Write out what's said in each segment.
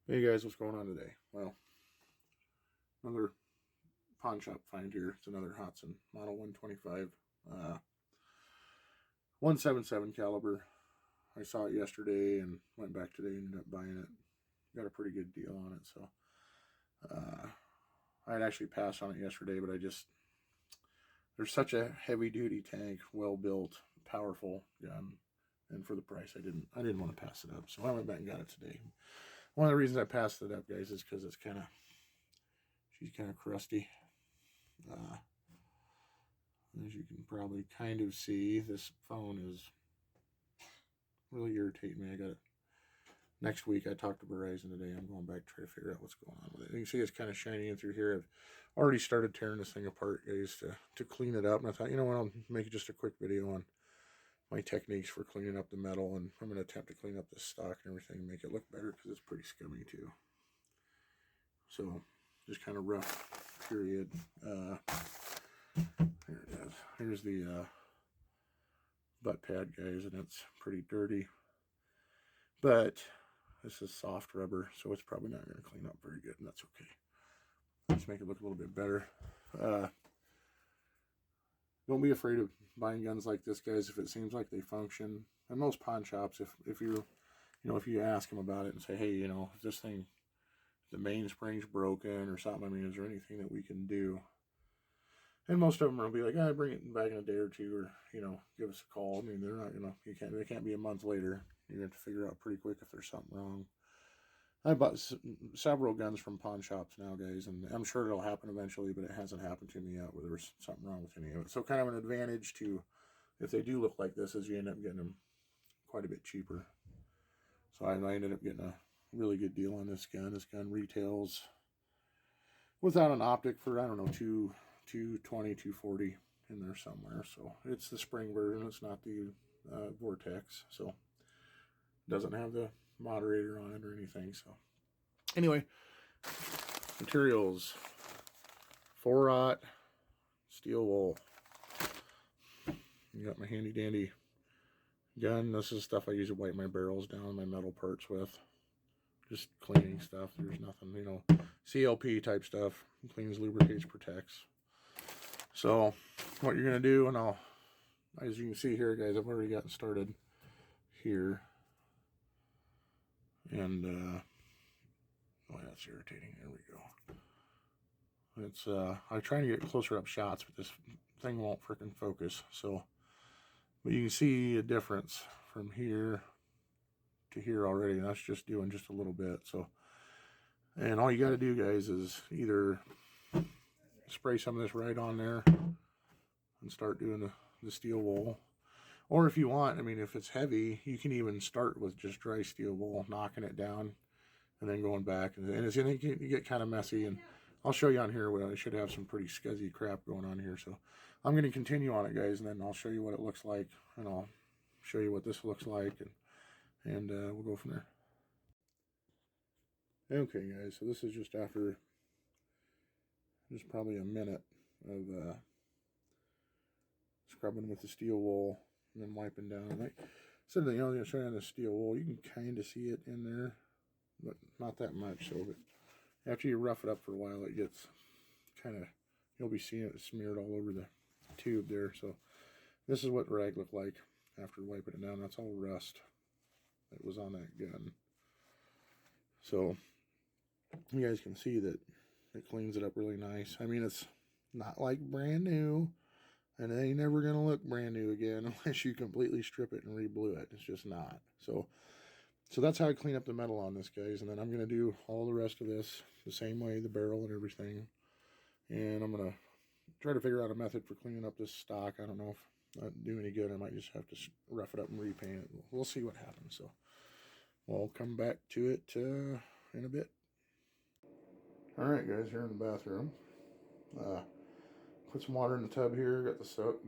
Hey guys, what's going on today? Well, another pawn shop find here. It's another Hatsan Model 125, 177 caliber. I saw it yesterday and went back today and ended up buying it. Got a pretty good deal on it, so I had actually passed on it yesterday, but there's such a heavy duty tank, well built, powerful gun, and for the price, I didn't want to pass it up, so I went back and got it today. One of the reasons I passed it up, guys, is because she's kind of crusty. As you can probably kind of see, this phone is really irritating me. I got it next week. I talked to Verizon today. I'm going back to try to figure out what's going on with it. You can see it's kind of shining in through here. I've already started tearing this thing apart, guys, to clean it up. And I thought, you know what, I'll make just a quick video on my techniques for cleaning up the metal. And I'm going to attempt to clean up the stock and everything and make it look better because it's pretty scummy too. So just kind of rough period. Here it is. Here's the butt pad, guys, and it's pretty dirty. But this is soft rubber, so it's probably not going to clean up very good, and that's okay. Just make it look a little bit better. Don't be afraid of buying guns like this, guys, if it seems like they function. And most pawn shops, if you ask them about it and say, hey, if this thing, the mainspring's broken or something, I mean, is there anything that we can do? And most of them will be like, bring it back in a day or two, or, give us a call. I mean, they're not, they can't be a month later. You have to figure out pretty quick if there's something wrong. I bought several guns from pawn shops now, guys, and I'm sure it'll happen eventually, but it hasn't happened to me yet where there was something wrong with any of it. So kind of an advantage to, if they do look like this, is you end up getting them quite a bit cheaper. So I ended up getting a really good deal on this gun. This gun retails without an optic for, I don't know, 220, 240 in there somewhere. So it's the spring version. It's not the Vortex. So it doesn't have the moderator on it or anything. So anyway, materials: 4-aught steel wool. You got my handy dandy gun. This is stuff I use to wipe my barrels down, my metal parts with. Just cleaning stuff. There's nothing, CLP type stuff. Cleans, lubricates, protects. So what you're going to do, and as you can see here, guys, I've already gotten started here. And, oh, that's irritating. There we go. It's, I'm trying to get closer up shots, but this thing won't freaking focus. So, but you can see a difference from here to here already. And that's just doing just a little bit. So, and all you got to do, guys, is either spray some of this right on there and start doing the steel wool. Or if you want, I mean, if it's heavy, you can even start with just dry steel wool, knocking it down, and then going back. And you get kind of messy. And I'll show you on here where I should have some pretty scuzzy crap going on here. So I'm going to continue on it, guys, and then I'll show you what it looks like. And I'll show you what this looks like. And we'll go from there. Okay, guys, so this is just after just probably a minute of scrubbing with the steel wool and then wiping down. Like I said, I'm going to show you on the steel wool. You can kind of see it in there, but not that much. So, but after you rough it up for a while, it gets kind of, you'll be seeing it smeared all over the tube there. So this is what the rag looked like after wiping it down. That's all rust that was on that gun. So you guys can see that it cleans it up really nice. I mean, it's not like brand new, and it ain't never going to look brand new again unless you completely strip it and re-blue it. It's just not. So that's how I clean up the metal on this, guys. And then I'm going to do all the rest of this the same way, the barrel and everything. And I'm going to try to figure out a method for cleaning up this stock. I don't know if that'll do any good. I might just have to rough it up and repaint it. We'll see what happens. So we'll come back to it in a bit. All right, guys, here in the bathroom. Put some water in the tub here. Got the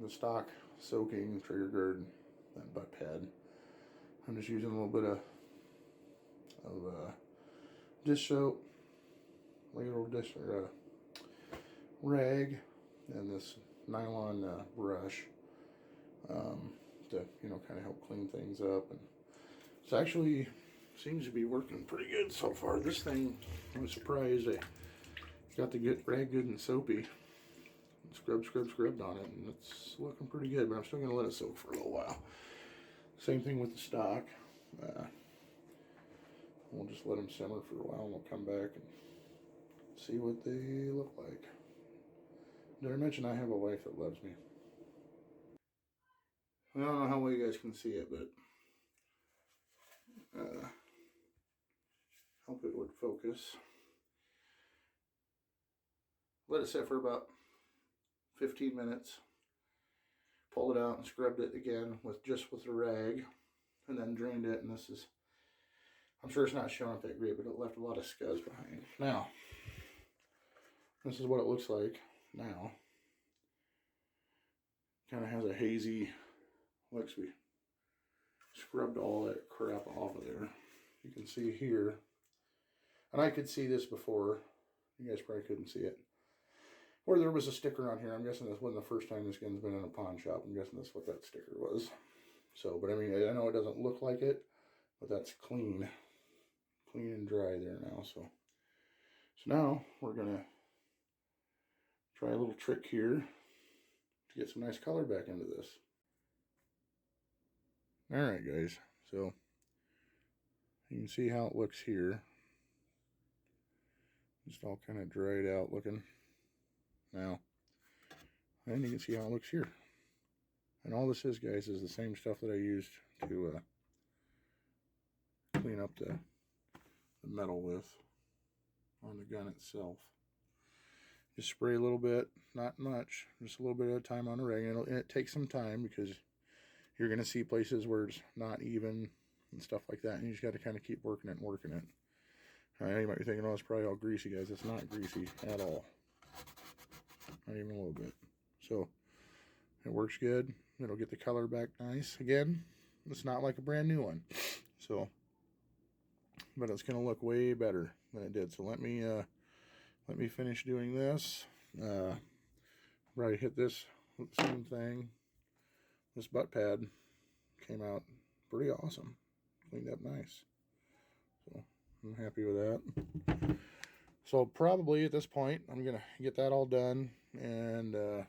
stock soaking trigger guard, that butt pad. I'm just using a little bit of dish soap, little dish rag, and this nylon brush to kind of help clean things up. And it's actually seems to be working pretty good so far. This thing, I was surprised. I got to get rag good and soapy. Scrubbed on it, and it's looking pretty good, but I'm still going to let it soak for a little while. Same thing with the stock. We'll just let them simmer for a while, and we'll come back and see what they look like. Did I mention I have a wife that loves me? I don't know how well you guys can see it, but hope it would focus. Let it sit for about 15 minutes. Pulled it out and scrubbed it again with the rag, and then drained it. And this is, I'm sure it's not showing up that great, but it left a lot of scuzz behind. Now, this is what it looks like now. Kind of has a hazy, looks we scrubbed all that crap off of there. You can see here, and I could see this before. You guys probably couldn't see it. Where there was a sticker on here. I'm guessing this wasn't the first time this gun's been in a pawn shop. I'm guessing that's what that sticker was. So, but I mean, I know it doesn't look like it, but that's clean and dry there now. So now we're gonna try a little trick here to get some nice color back into this. All right, guys. So you can see how it looks here. Just all kind of dried out looking. Now, and you can see how it looks here. And all this is, guys, is the same stuff that I used to clean up the metal with on the gun itself. Just spray a little bit, not much, just a little bit at a time on the rag. And it takes some time because you're going to see places where it's not even and stuff like that. And you just got to kind of keep working it and working it. You might be thinking, oh, it's probably all greasy, guys. It's not greasy at all. Not even a little bit. So it works good. It'll get the color back nice. Again, it's not like a brand new one. So, but it's going to look way better than it did. So let me finish doing this. Right, hit this with the same thing. This butt pad came out pretty awesome. Cleaned up nice. So I'm happy with that. So probably at this point, I'm going to get that all done. And you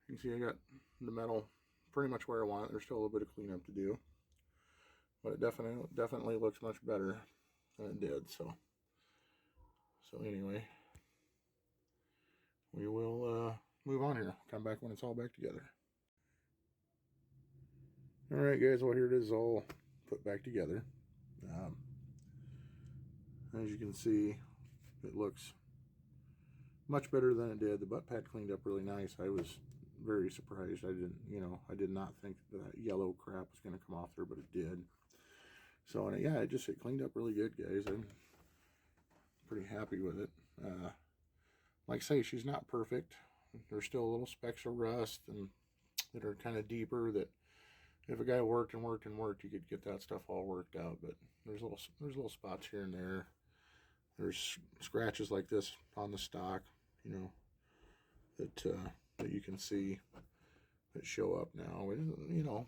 can see I got the metal pretty much where I want it. There's still a little bit of cleanup to do. But it definitely looks much better than it did. So anyway, we will move on here. Come back when it's all back together. Alright guys, well here it is all put back together. As you can see, it looks much better than it did. The butt pad cleaned up really nice. I was very surprised. I did not think that yellow crap was going to come off there, but it did. So and yeah, it cleaned up really good, guys. I'm pretty happy with it. Like I say, she's not perfect. There's still little specks of rust and that are kind of deeper that if a guy worked, you could get that stuff all worked out. But there's little spots here and there. There's scratches like this on the stock, that you can see that show up now.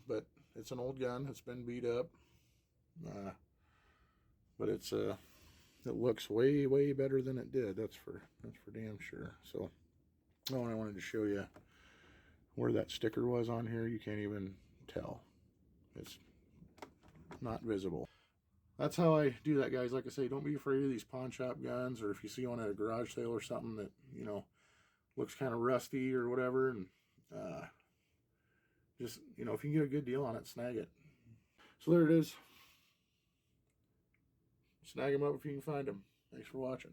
But it's an old gun. It's been beat up, but it looks way better than it did. That's for damn sure. So, I wanted to show you where that sticker was on here. You can't even tell. It's not visible. That's how I do that, guys. Like I say, don't be afraid of these pawn shop guns, or if you see one at a garage sale or something that, looks kind of rusty or whatever, and just, if you can get a good deal on it, snag it. So there it is. Snag them up if you can find them. Thanks for watching.